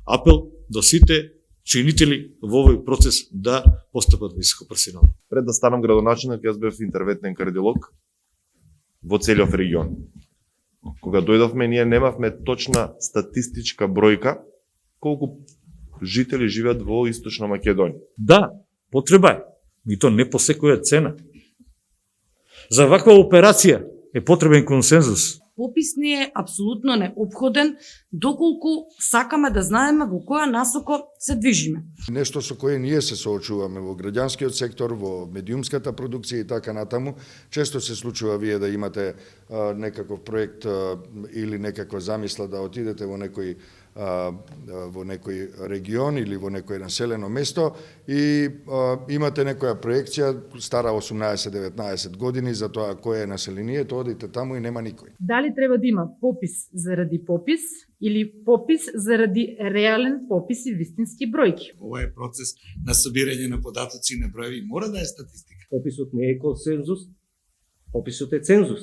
Апел до сите чинители во овој процес да постапат високопрофесионално. Пред да станам градоначелник, јас бев интервентен кардиолог во целиот регион. Кога дојдовме, ние немавме точна статистичка бројка колку жители живеат во Источна Македонија. Да, потреба е, и то не по секоја цена. За ваква операција е потребен консензус. Попис ни е апсолутно неопходен доколку сакаме да знаеме во која насока се движиме. Нешто со кое ние се соочуваме во граѓанскиот сектор, во медиумската продукција и така натаму. Често се случува вие да имате некаков проект или некаква замисла да отидете во некој регион или во некој населено место и имате некоја проекција стара 18-19 години за тоа кој е населението, одите таму и нема никој. Дали треба да има попис заради попис или попис заради реален попис и вистински бројки? Ова е процес на собирање на податоци и на броеви, мора да е статистика. Пописот не е консензус, пописот е цензус.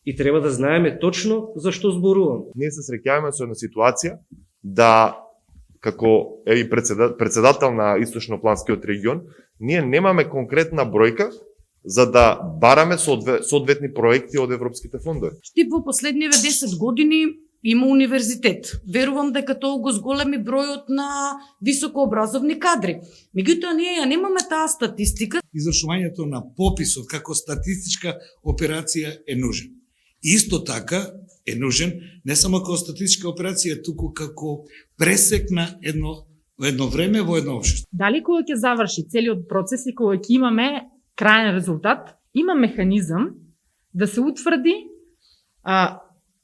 И треба да знаеме точно зашто зборуваме. Ние се среќаваме со една ситуација да, како и председател на Источнопланскиот регион, ние немаме конкретна бројка за да бараме соодветни проекти од европските фондови. Штип во последниве 10 години има универзитет. Верувам дека тоа го зголеми бројот на високообразовни кадри. Меѓутоа ние ја немаме таа статистика. Извршувањето на пописот како статистичка операција е нужен. Исто така е нужен не само како статистичка операција, туку како пресек на едно време во едно општество. Дали кога ќе заврши целиот процес и кога ќе имаме крајен резултат, има механизам да се утврди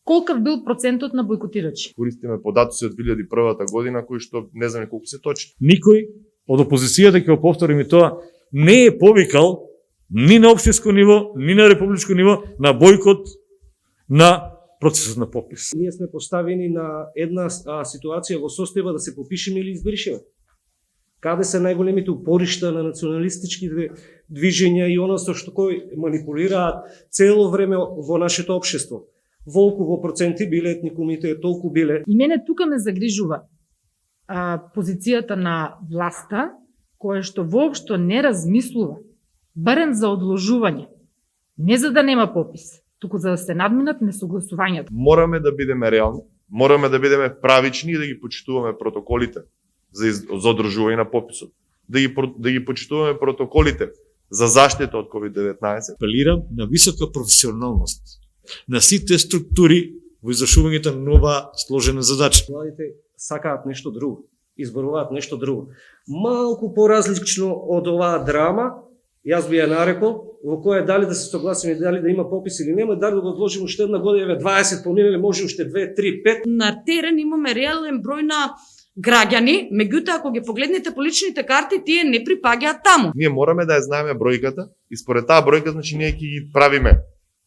колкав бил процентот на бојкотирачи? Користиме податоци од 2001 година кои што не знаме колку се точни. Никој од опозицијата, ќе го повторим и тоа, не е повикал ни на општинско ниво, ни на републичко ниво на бојкот на процесот на попис. Ние сме поставени на една ситуација во состојба да се попишеме или избришеме. Каде се најголемите упоришта на националистички движења и она со што кој манипулираат цело време во нашето општество. Волку во проценти биле, етникумите толку биле. И мене тука ме загрижува позицијата на власта, која што воопшто не размислува, барем за одложување, не за да нема попис, туку за да се надминат несогласувањата. Мораме да бидеме реални, мораме да бидеме правични и да ги почитуваме протоколите за одржување на пописот. Да ги почитуваме протоколите за заштита од COVID-19. Апелирам на висока професионалност на сите структури во извршувањето на нова сложена задача. Младите сакаат нешто друго, изборуваат нешто друго. Малку поразлично од оваа драма, јас би ја нарекол, во која дали да се согласиме, дали да има попис или нема, дали да го одложиме уште една година, 20 поминале, може уште 2, 3, 5. На терен имаме реален број на граѓани, меѓутоа ако ги погледнете по личните карти, тие не припаѓаат таму. Ние мораме да ја знаеме бројката и според таа бројка, значи ние ќе ги правиме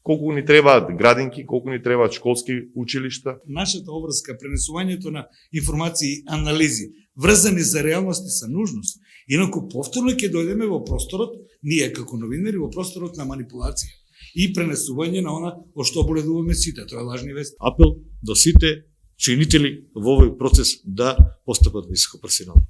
колку ни требаат градинки, колку ни требаат школски училишта. Нашата обврска, пренесувањето на информации и анализи, врзани за реалности са нужност. Инаку повторно ќе дојдеме во просторот, ние како новинари, во просторот на манипулација и пренесување на она о што боледуваме сите, тоа е лажни вести. Апел до сите чинители во овој процес да постапат високопрофесионално.